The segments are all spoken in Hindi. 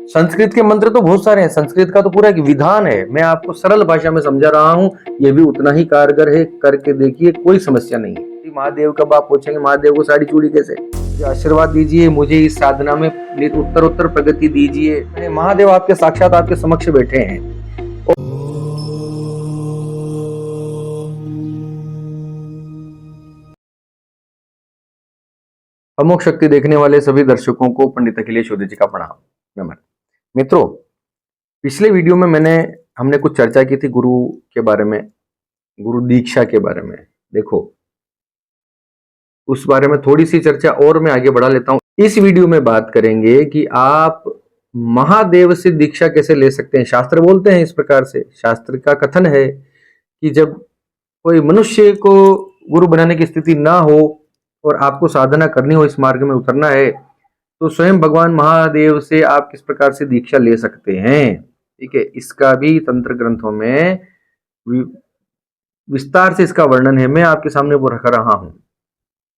संस्कृत के मंत्र तो बहुत सारे हैं, संस्कृत का तो पूरा एक विधान है। मैं आपको सरल भाषा में समझा रहा हूँ, ये भी उतना ही कारगर है, करके देखिए, कोई समस्या नहीं है। महादेव कब आप पूछेंगे महादेव को साड़ी चूड़ी कैसे, आशीर्वाद दीजिए मुझे इस साधना में, उत्तर प्रगति दीजिए। महादेव आपके साक्षात आपके समक्ष बैठे हैं। अमोघ शक्ति देखने वाले सभी दर्शकों को पंडित अखिलेश उदय जी का प्रणाम। नमन मित्रों, पिछले वीडियो में हमने कुछ चर्चा की थी गुरु के बारे में, गुरु दीक्षा के बारे में। देखो, उस बारे में थोड़ी सी चर्चा और मैं आगे बढ़ा लेता हूं। इस वीडियो में बात करेंगे कि आप महादेव से दीक्षा कैसे ले सकते हैं। शास्त्र बोलते हैं इस प्रकार से, शास्त्र का कथन है कि जब कोई मनुष्य को गुरु बनाने की स्थिति ना हो और आपको साधना करनी हो, इस मार्ग में उतरना है, तो स्वयं भगवान महादेव से आप किस प्रकार से दीक्षा ले सकते हैं। ठीक है, इसका भी तंत्र ग्रंथों में विस्तार से इसका वर्णन है, मैं आपके सामने वो रख रहा हूं।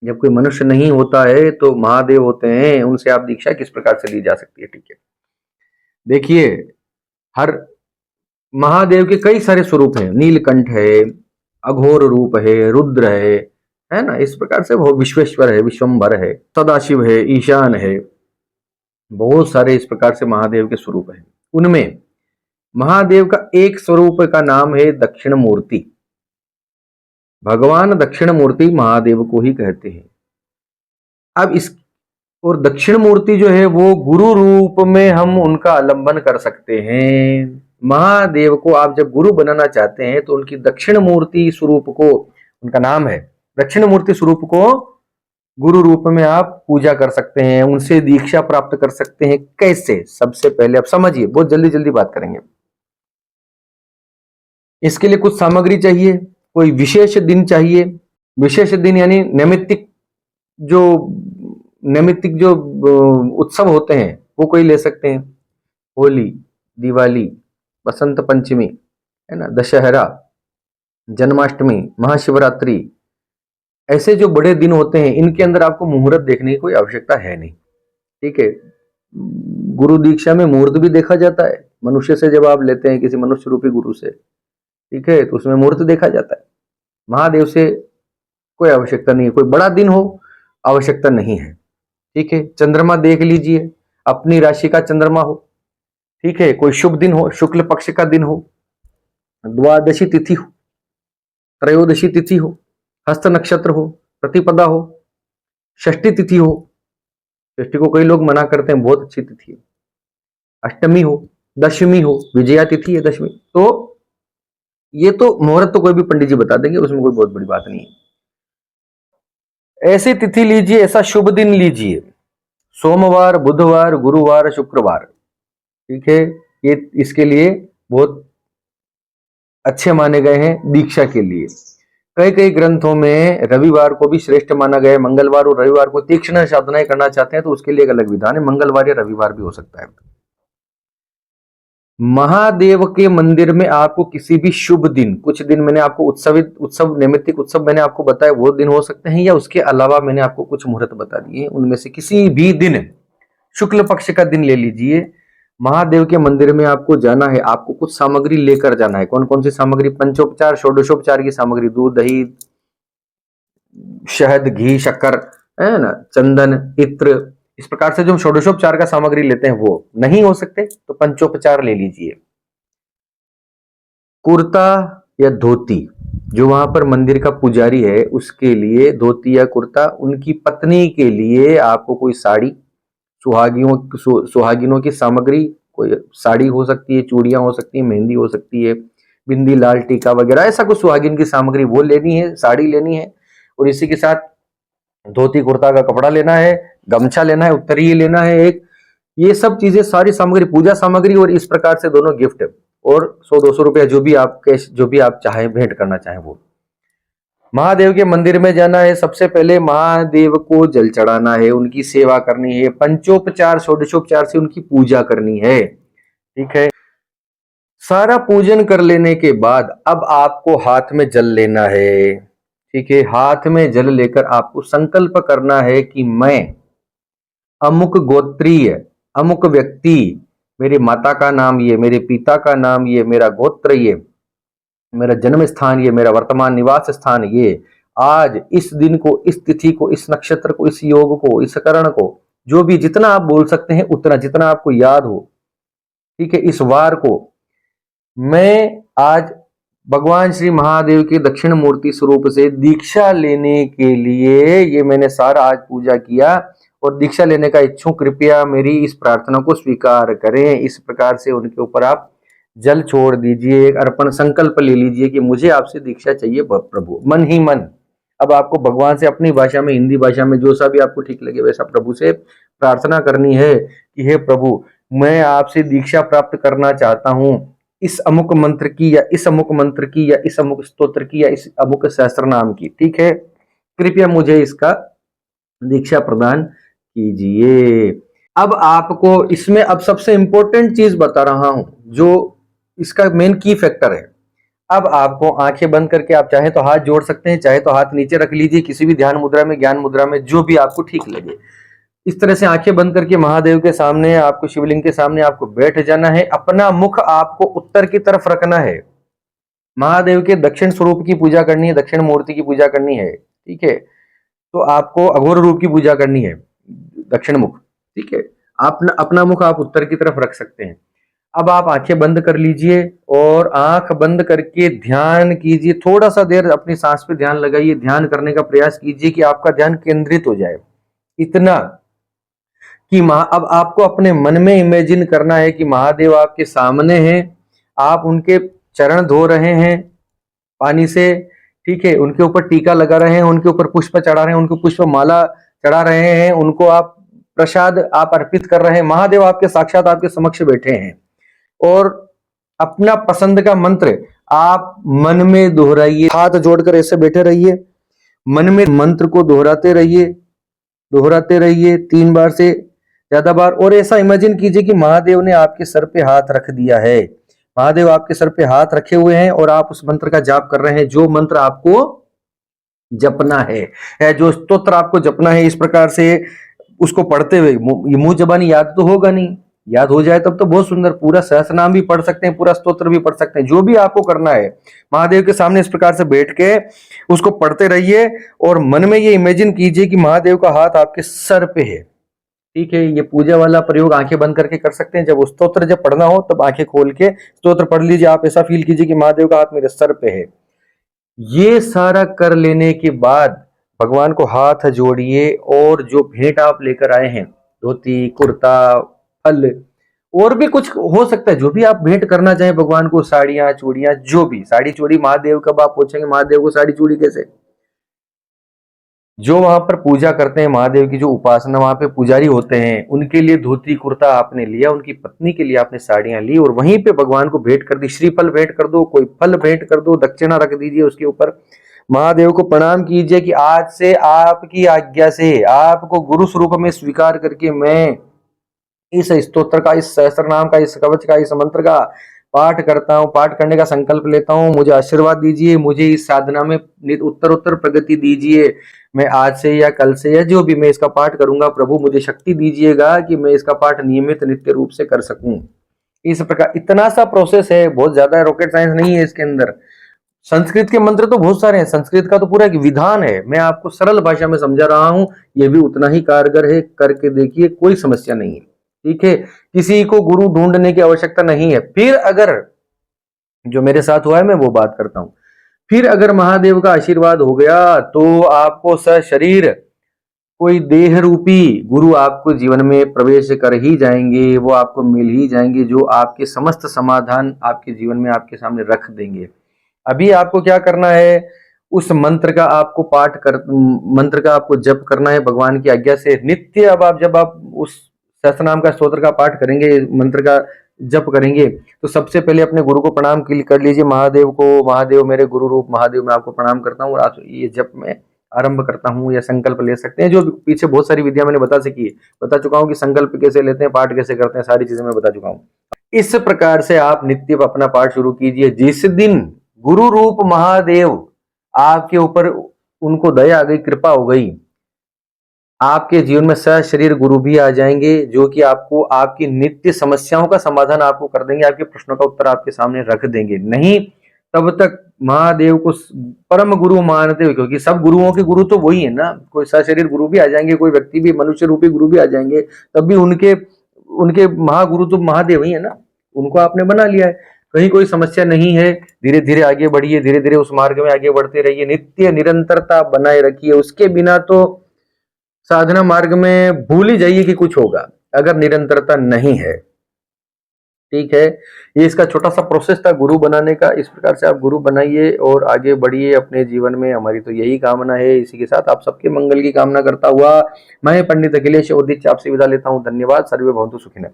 जब कोई मनुष्य नहीं होता है तो महादेव होते हैं, उनसे आप दीक्षा किस प्रकार से ली जा सकती है। ठीक है, देखिए, हर महादेव के कई सारे स्वरूप हैं। नीलकंठ है, अघोर रूप है, रुद्र है ना, इस प्रकार से वो विश्वेश्वर है, विश्वम्भर है, सदाशिव है, ईशान है, बहुत सारे इस प्रकार से महादेव के स्वरूप हैं। उनमें महादेव का एक स्वरूप का नाम है दक्षिण मूर्ति। भगवान दक्षिण मूर्ति महादेव को ही कहते हैं। अब इस और दक्षिण मूर्ति जो है वो गुरु रूप में हम उनका आलंबन कर सकते हैं। महादेव को आप जब गुरु बनाना चाहते हैं तो उनकी दक्षिण मूर्ति स्वरूप को, उनका नाम है दक्षिण मूर्ति स्वरूप को गुरु रूप में आप पूजा कर सकते हैं, उनसे दीक्षा प्राप्त कर सकते हैं। कैसे? सबसे पहले आप समझिए, बहुत जल्दी जल्दी बात करेंगे। इसके लिए कुछ सामग्री चाहिए, कोई विशेष दिन चाहिए। विशेष दिन यानी नैमित्तिक जो उत्सव होते हैं वो कोई ले सकते हैं। होली, दिवाली, बसंत पंचमी, है ना, दशहरा, जन्माष्टमी, महाशिवरात्रि, ऐसे जो बड़े दिन होते हैं, इनके अंदर आपको मुहूर्त देखने की कोई आवश्यकता है नहीं। ठीक है, गुरु दीक्षा में मुहूर्त भी देखा जाता है। मनुष्य से जब आप लेते हैं किसी मनुष्य रूपी गुरु से, ठीक है, तो उसमें मुहूर्त देखा जाता है। महादेव से कोई आवश्यकता नहीं है, कोई बड़ा दिन हो आवश्यकता नहीं है। ठीक है, चंद्रमा देख लीजिए, अपनी राशि का चंद्रमा हो, ठीक है, कोई शुभ दिन हो, शुक्ल पक्ष का दिन हो, द्वादशी तिथि हो, त्रयोदशी तिथि हो, हस्त नक्षत्र हो, प्रतिपदा हो, षष्ठी तिथि हो। षष्ठी को कई लोग मना करते हैं, बहुत अच्छी तिथि है। अष्टमी हो, दशमी हो, विजया तिथि है दशमी। तो ये तो मुहूर्त तो कोई भी पंडित जी बता देंगे, उसमें कोई बहुत बड़ी बात नहीं है। ऐसी तिथि लीजिए, ऐसा शुभ दिन लीजिए, सोमवार, बुधवार, गुरुवार, शुक्रवार। ठीक है, ये इसके लिए बहुत अच्छे माने गए हैं दीक्षा के लिए। कई कई ग्रंथों में रविवार को भी श्रेष्ठ माना गया है। मंगलवार और रविवार को तीक्ष्ण साधनाएं करना चाहते हैं तो उसके लिए एक अलग विधान है, मंगलवार या रविवार भी हो सकता है। महादेव के मंदिर में आपको किसी भी शुभ दिन, कुछ दिन मैंने आपको उत्सव नैमित्तिक उत्सव मैंने आपको बताया, वो दिन हो सकते हैं, या उसके अलावा मैंने आपको कुछ मुहूर्त बता दिए, उनमें से किसी भी दिन, शुक्ल पक्ष का दिन ले लीजिए। महादेव के मंदिर में आपको जाना है, आपको कुछ सामग्री लेकर जाना है। कौन कौन सी सामग्री? पंचोपचार, षोडशोपचार की सामग्री, दूध, दही, शहद, घी, शक्कर, है ना, चंदन, इत्र, इस प्रकार से जो षोडशोपचार का सामग्री लेते हैं वो नहीं हो सकते तो पंचोपचार ले लीजिए। कुर्ता या धोती, जो वहां पर मंदिर का पुजारी है उसके लिए धोती या कुर्ता, उनकी पत्नी के लिए आपको कोई साड़ी, सुहागिनों की सामग्री, कोई साड़ी हो सकती है, चूड़ियां हो सकती है, मेहंदी हो सकती है, बिंदी, लाल टीका वगैरह, ऐसा कुछ सुहागिन की सामग्री वो लेनी है, साड़ी लेनी है। और इसी के साथ धोती कुर्ता का कपड़ा लेना है, गमछा लेना है, उत्तरीय लेना है एक। ये सब चीजें, सारी सामग्री, पूजा सामग्री, और इस प्रकार से दोनों गिफ्ट, और 100-200 रुपया जो भी आप कैश, जो भी आप चाहे भेंट करना चाहें वो। महादेव के मंदिर में जाना है, सबसे पहले महादेव को जल चढ़ाना है, उनकी सेवा करनी है, पंचोपचार षोडशोपचार से उनकी पूजा करनी है। ठीक है, सारा पूजन कर लेने के बाद अब आपको हाथ में जल लेना है। ठीक है, हाथ में जल लेकर आपको संकल्प करना है कि मैं अमुक गोत्रीय, अमुक व्यक्ति मेरी माता का नाम ये, मेरे पिता का नाम ये, मेरा गोत्र ये, मेरा जन्म स्थान ये, मेरा वर्तमान निवास स्थान ये, आज इस दिन को, इस तिथि को, इस नक्षत्र को, इस योग को, इस करण को, जो भी जितना आप बोल सकते हैं उतना, जितना आपको याद हो, ठीक है। इस वार को मैं आज भगवान श्री महादेव के दक्षिण मूर्ति स्वरूप से दीक्षा लेने के लिए ये मैंने सारा आज पूजा किया और दीक्षा लेने का इच्छुक कृपया मेरी इस प्रार्थना को स्वीकार करें। इस प्रकार से उनके ऊपर आप जल छोड़ दीजिए, एक अर्पण संकल्प ले लीजिए कि मुझे आपसे दीक्षा चाहिए प्रभु, मन ही मन। अब आपको भगवान से अपनी भाषा में, हिंदी भाषा में, जो सा भी आपको ठीक लगे वैसा प्रभु से प्रार्थना करनी है कि हे प्रभु, मैं आपसे दीक्षा प्राप्त करना चाहता हूँ इस अमुक मंत्र की या इस अमुक मंत्र की या इस अमुक स्तोत्र की या इस अमुक सहस्त्र नाम की, ठीक है। कृपया मुझे इसका दीक्षा प्रदान कीजिए। अब आपको इसमें अब सबसे इंपॉर्टेंट चीज बता रहा हूं, जो इसका मेन की फैक्टर है। अब आपको आंखें बंद करके, आप चाहे तो हाथ जोड़ सकते हैं, चाहे तो हाथ नीचे रख लीजिए, किसी भी ध्यान मुद्रा में, ज्ञान मुद्रा में, जो भी आपको ठीक लगे। इस तरह से आंखें बंद करके महादेव के सामने, आपको शिवलिंग के सामने आपको बैठ जाना है। अपना मुख आपको उत्तर की तरफ रखना है। महादेव के दक्षिण स्वरूप की पूजा करनी है, दक्षिण मूर्ति की पूजा करनी है, ठीक है। तो आपको अघोर रूप की पूजा करनी है, दक्षिण मुख, ठीक है। अपना मुख आप उत्तर की तरफ रख सकते हैं। अब आप आंखें बंद कर लीजिए और आंख बंद करके ध्यान कीजिए। थोड़ा सा देर अपनी सांस पे ध्यान लगाइए, ध्यान करने का प्रयास कीजिए कि आपका ध्यान केंद्रित हो जाए इतना कि अब आपको अपने मन में इमेजिन करना है कि महादेव आपके सामने हैं, आप उनके चरण धो रहे हैं पानी से, ठीक है। उनके ऊपर टीका लगा रहे हैं, उनके ऊपर पुष्प चढ़ा रहे हैं, उनको पुष्प माला चढ़ा रहे हैं, उनको आप प्रसाद आप अर्पित कर रहे हैं। महादेव आपके साक्षात आपके समक्ष बैठे हैं और अपना पसंद का मंत्र आप मन में दोहराइए। हाथ जोड़कर ऐसे बैठे रहिए, मन में मंत्र को दोहराते रहिए 3 बार से ज्यादा बार। और ऐसा इमेजिन कीजिए कि महादेव ने आपके सर पे हाथ रख दिया है, महादेव आपके सर पे हाथ रखे हुए हैं और आप उस मंत्र का जाप कर रहे हैं, जो मंत्र आपको जपना है, जो स्तोत्र आपको जपना है। इस प्रकार से उसको पढ़ते हुए, मुंह जबानी याद तो होगा नहीं, याद हो जाए तब तो बहुत सुंदर, पूरा सहस्त्र नाम भी पढ़ सकते हैं, पूरा स्तोत्र भी पढ़ सकते हैं, जो भी आपको करना है। महादेव के सामने इस प्रकार से बैठ के उसको पढ़ते रहिए और मन में ये इमेजिन कीजिए कि महादेव का हाथ आपके सर पे है, ठीक है। ये पूजा वाला प्रयोग आंखें बंद करके कर सकते हैं। जब स्तोत्र जब पढ़ना हो तब आंखें खोल के स्तोत्र पढ़ लीजिए। आप ऐसा फील कीजिए कि महादेव का हाथ मेरे सर पे है। ये सारा कर लेने के बाद भगवान को हाथ जोड़िए और जो भेंट आप लेकर आए हैं, धोती, कुर्ता, फल, और भी कुछ हो सकता है, जो भी आप भेंट करना चाहें भगवान को, साड़ियां, चूड़ियां, जो भी। साड़ी चूड़ी महादेव, कब आप पूछेंगे महादेव को साड़ी चूड़ी कैसे? जो वहां पर पूजा करते हैं महादेव की, जो उपासना वहां पे पुजारी होते हैं, उनके लिए धोती कुर्ता आपने लिया, उनकी पत्नी के लिए आपने साड़ियां ली और वहीं पे भगवान को भेंट कर दी। श्रीफल भेंट कर दो, कोई फल भेंट कर दो, दक्षिणा रख दीजिए उसके ऊपर। महादेव को प्रणाम कीजिए कि आज से आपकी आज्ञा से आपको गुरु स्वरूप में स्वीकार करके मैं इस स्तोत्र का, इस सहस्त्र नाम का, इस कवच का, इस मंत्र का पाठ करता हूँ, पाठ करने का संकल्प लेता हूँ। मुझे आशीर्वाद दीजिए, मुझे इस साधना में उत्तर प्रगति दीजिए। मैं आज से या कल से या जो भी मैं इसका पाठ करूंगा, प्रभु मुझे शक्ति दीजिएगा कि मैं इसका पाठ नियमित नित्य रूप से कर सकूं। इस प्रकार इतना सा प्रोसेस है, बहुत ज्यादा रॉकेट साइंस नहीं है इसके अंदर। संस्कृत के मंत्र तो बहुत सारे हैं, संस्कृत का तो पूरा एक विधान है, मैं आपको सरल भाषा में समझा रहा हूं, यह भी उतना ही कारगर है। करके देखिए, कोई समस्या नहीं है, ठीक है। किसी को गुरु ढूंढने की आवश्यकता नहीं है। फिर अगर जो मेरे साथ हुआ है मैं वो बात करता हूं, फिर अगर महादेव का आशीर्वाद हो गया तो आपको सशरीर कोई देह रूपी गुरु आपको जीवन में प्रवेश कर ही जाएंगे, वो आपको मिल ही जाएंगे, जो आपके समस्त समाधान आपके जीवन में आपके सामने रख देंगे। अभी आपको क्या करना है, उस मंत्र का आपको मंत्र का आपको जप करना है भगवान की आज्ञा से नित्य। अब आप जब आप उस सहस्त्र नाम का स्तोत्र का पाठ करेंगे, मंत्र का जप करेंगे, तो सबसे पहले अपने गुरु को प्रणाम कर लीजिए, महादेव को। महादेव मेरे गुरु रूप महादेव, मैं आपको प्रणाम करता हूँ और आज ये जप में आरंभ करता हूँ, या संकल्प ले सकते हैं। जो पीछे बहुत सारी विद्या मैंने बता चुका हूँ कि संकल्प कैसे लेते हैं, पाठ कैसे करते हैं, सारी चीजें मैं बता चुका हूँ। इस प्रकार से आप नित्य अपना पाठ शुरू कीजिए। जिस दिन गुरु रूप महादेव आपके ऊपर, उनको दया आ गई, कृपा हो गई, आपके जीवन में सशरीर गुरु भी आ जाएंगे, जो कि आपको आपकी नित्य समस्याओं का समाधान आपको कर देंगे, आपके प्रश्नों का उत्तर आपके सामने रख देंगे। नहीं तब तक महादेव को परम गुरु मानते हुए, क्योंकि सब गुरुओं के गुरु तो वही है ना, कोई सशरीर गुरु भी आ जाएंगे, कोई व्यक्ति भी मनुष्य रूपी गुरु भी आ जाएंगे, तब भी उनके उनके महागुरु तो महादेव ही है ना, उनको आपने बना लिया है। कहीं कोई समस्या नहीं है, धीरे धीरे आगे बढ़िए, धीरे धीरे उस मार्ग में आगे बढ़ते रहिए, नित्य निरंतरता बनाए रखिए। उसके बिना तो साधना मार्ग में भूल ही जाइए कि कुछ होगा, अगर निरंतरता नहीं है। ठीक है, ये इसका छोटा सा प्रोसेस था गुरु बनाने का। इस प्रकार से आप गुरु बनाइए और आगे बढ़िए अपने जीवन में, हमारी तो यही कामना है। इसी के साथ आप सबके मंगल की कामना करता हुआ मैं पंडित अखिलेश ओदिच आपसे विदा लेता हूँ। धन्यवाद। सर्वे भवन्तु सुखिनः।